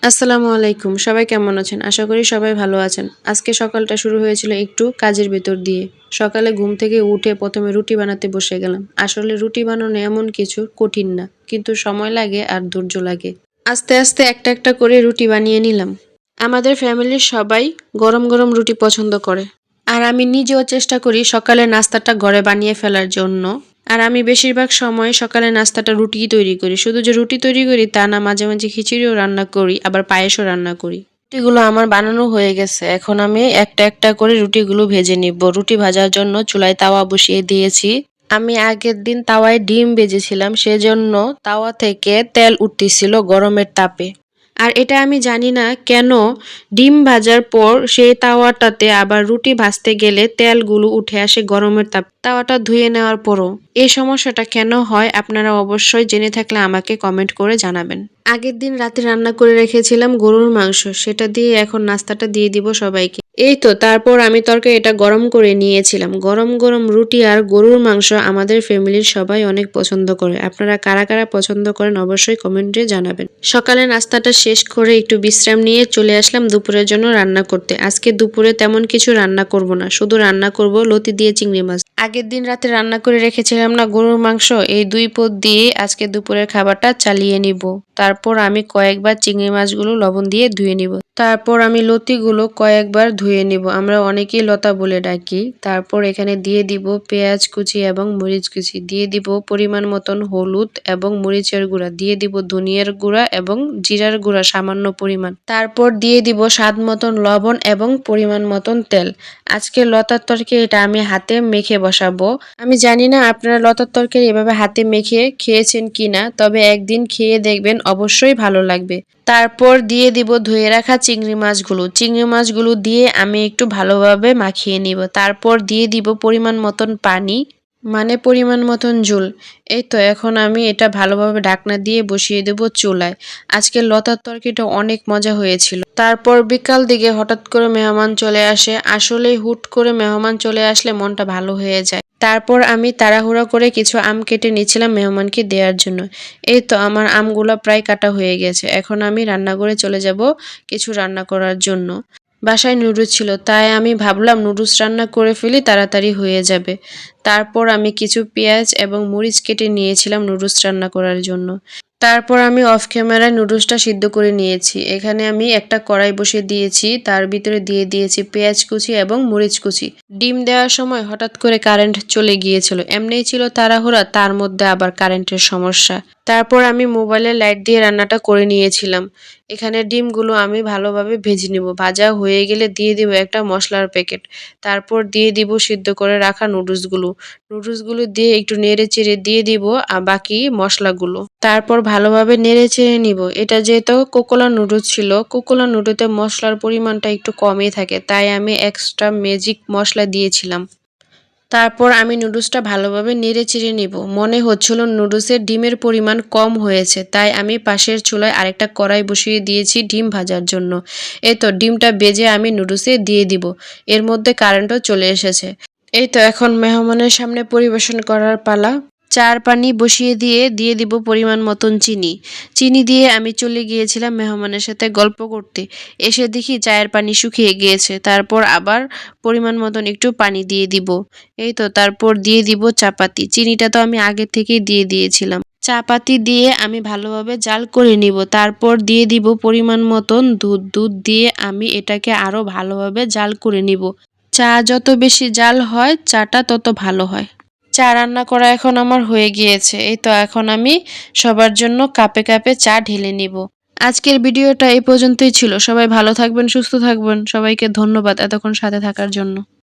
আসসালামু আলাইকুম। সবাই কেমন আছেন? আশা করি সবাই ভালো আছেন। আজকে সকালটা শুরু হয়েছিল একটু কাজের ভেতর দিয়ে। সকালে ঘুম থেকে উঠে ১ম এ রুটি বানাতে বসে গেলাম। আসলে রুটি বানানো এমন কিছু কঠিন না। কিন্তু সময় লাগে আর ধৈর্য লাগে। আস্তে, আস্তে একটা, একটা করে রুটি বানিয়ে নিলাম। আমাদের ফ্যামিলির সবাই গরম, গরম রুটি পছন্দ করে। আর আমি নিজেও চেষ্টা করি সকালের নাস্তাটা ঘরে বানিয়ে ফেলার জন্য। আর আমি বেশিরভাগ সময় সকালের নাস্তাটা রুটিই তৈরি করি। শুধু যে রুটি তৈরি করি তা না, মাঝে, মাঝে খিচুড়িও রান্না করি, আবার পায়েসও রান্না করি। রুটিগুলো আমার বানানো হয়ে গেছে। এখন আমি একটা, একটা করে রুটিগুলো ভেজে নিব। রুটি ভাজার জন্য চুলায় তাওয়া বসিয়ে দিয়েছি। আমি আগের দিন তাওয়ায় ডিম ভেজেছিলাম, সেজন্য তাওয়া থেকে তেল উঠতেছিল গরমের তাপে। আর এটা আমি জানি না কেন ডিম ভাজার পর সেই তাওয়াটাতে আবার রুটি ভাজতে গেলে তেলগুলো উঠে আসে গরমের তাওয়াটা ধুয়ে নেওয়ার পরও। এই সমস্যাটা কেন হয় আপনারা অবশ্যই জেনে থাকলে আমাকে কমেন্ট করে জানাবেন। আগের দিন রাতে রান্না করে রেখেছিলাম গরুর মাংস, সেটা দিয়ে এখন নাস্তাটা দিয়ে দিব সবাইকে। এই তো তারপর আমি এটা গরম করে নিয়েছিলাম। গরম গরম রুটি আর গরুর মাংস আমাদের ফ্যামিলির সবাই অনেক পছন্দ করে। আপনারা কারা কারা পছন্দ করেন অবশ্যই কমেন্টে জানাবেন। সকালে নাস্তাটা শেষ করে একটু বিশ্রাম নিয়ে চলে আসলাম দুপুরের জন্য রান্না করতে। আজকে দুপুরে তেমন কিছু রান্না করব না, শুধু রান্না করব লতি দিয়ে চিংড়ি মাছ। আগের দিন রাতে রান্না করে রেখেছিলাম না গরুর মাংস, এই দুই পদ দিয়ে আজকে দুপুরের খাবারটা চালিয়ে নিব। তারপর আমি কয়েকবার চিংড়ি মাছগুলো লবণ দিয়ে ধুয়ে নিব। তারপর আমি লতিগুলো কয়েকবার ধুয়ে নিব। আমরা অনেকেই লতা বলে ডাকি। তারপর এখানে দিয়ে দিব পেঁয়াজ কুচি এবং মরিচ কুচি, দিয়ে দিব পরিমাণ মতন হলুদ এবং মরিচের গুঁড়া, দিয়ে দিব ধনিয়ার গুঁড়া এবং জিরার গুঁড়া সামান্য পরিমাণ। তারপর দিয়ে দিব স্বাদ মতন লবণ এবং পরিমাণ মতন তেল। আজকে লতার তরকারি এটা আমি হাতে মেখে বসাবো। আমি জানি না আপনারা লতার তরকারি এভাবে হাতে মেখে খেয়েছেন কিনা, তবে একদিন খেয়ে দেখবেন অবশ্যই ভালো লাগবে। তারপর দিয়ে দিব ধুয়ে রাখা চিংড়ি মাছগুলো। চিংড়ি মাছগুলো দিয়ে আমি একটু ভালোভাবে মাখিয়ে নিব। তারপর দিয়ে দিব পরিমাণ মতন পানি, মানে পরিমাণ মতন ঝোল। এই তো এখন আমি এটা ভালোভাবে ঢাকনা দিয়ে বসিয়ে দেব চুলায়। আজকে লতার তরকারিটা অনেক মজা হয়েছিল। তারপর বিকাল দিকে হঠাৎ করে মেহমান চলে আসে। আসলেই হুট করে মেহমান চলে আসলে মনটা ভালো হয়ে যায়। তারপর আমি তাড়াহুড়া করে কিছু আম কেটে নিচ্ছিলাম মেহমানকে দেওয়ার জন্য। এই তো আমার আমগুলো প্রায় কাটা হয়ে গেছে। এখন আমি রান্নাঘরে চলে যাব কিছু রান্না করার জন্য। বাসায় নুডলস ছিল, তাই আমি ভাবলাম নুডলস রান্না করে ফেলি, তাড়াতাড়ি হয়ে যাবে। তারপর আমি কিছু পেঁয়াজ এবং মরিচ কেটে নিয়েছিলাম নুডলস রান্না করার জন্য। তারপর আমি অফ ক্যামেরায় নুডলসটা সিদ্ধ করে নিয়েছি। এখানে আমি একটা কড়াই বসিয়ে দিয়েছি, তার ভিতরে দিয়ে দিয়েছি পেঁয়াজ কুচি এবং মরিচ কুচি। ডিম দেওয়ার সময় হঠাৎ করে কারেন্ট চলে গিয়েছিল। এমনিই ছিল তাড়াহুড়া, তার মধ্যে আবার কারেন্টের সমস্যা। তারপর আমি মোবাইলের লাইট দিয়ে রান্নাটা করে নিয়েছিলাম। এখানে ডিমগুলো আমি ভালোভাবে ভেজে নিব। ভাজা হয়ে গেলে দিয়ে দিব একটা মশলার প্যাকেট। তারপর দিয়ে দিব সিদ্ধ করে রাখা নুডলসগুলো। নুডলসগুলো দিয়ে একটু নেড়ে চেড়ে দিয়ে দিব বাকি মশলাগুলো। তারপর ভালোভাবে নেড়ে চেড়ে নিব। এটা যেহেতু কোকোলা নুডলস ছিল, কোকোলা নুডলসে মশলার পরিমাণটা একটু কমই থাকে, তাই আমি এক্সট্রা ম্যাজিক মশলা দিয়েছিলাম। তারপর আমি নুডলসটা ভালোভাবে নেড়ে চেড়ে নিব। মনে হচ্ছিল নুডলসের ডিমের পরিমাণ কম হয়েছে, তাই আমি পাশের চুলায় আরেকটা কড়াই বসিয়ে দিয়েছি ডিম ভাজার জন্য। এই তো ডিমটা ভেজে আমি নুডলসে দিয়ে দিব। এর মধ্যে কারেন্টও চলে এসেছে। এই তো এখন মেহমানের সামনে পরিবেশন করার পালা। চার পানি বসিয়ে দিয়ে দিব পরিমাণ মতন চিনি। চিনি দিয়ে আমি চলে গিয়েছিলাম মেহমানের সাথে গল্প করতে। এসে দেখি চায়ের পানি শুকিয়ে গিয়েছে। তারপর আবার পরিমাণ মতন একটু পানি দিয়ে দিব। এই তো তারপর দিয়ে দিব চাপাতি। চিনিটা তো আমি আগে থেকেই দিয়ে দিয়েছিলাম। চাপাতি দিয়ে আমি ভালোভাবে জাল করে নিব। তারপর দিয়ে দিব পরিমাণ মতন দুধ। দুধ দিয়ে আমি এটাকে আরো ভালোভাবে জাল করে নিব। চা যত বেশি জাল হয় চাটা তত ভালো হয়। চা রান্না করা এখন আমার হয়ে গিয়েছে। এই তো এখন আমি সবার জন্য কাপে কাপে চা ঢেলে নিব। আজকের ভিডিওটা এই পর্যন্তই ছিল। সবাই ভালো থাকবেন, সুস্থ থাকবেন। সবাইকে ধন্যবাদ এতক্ষণ সাথে থাকার জন্য।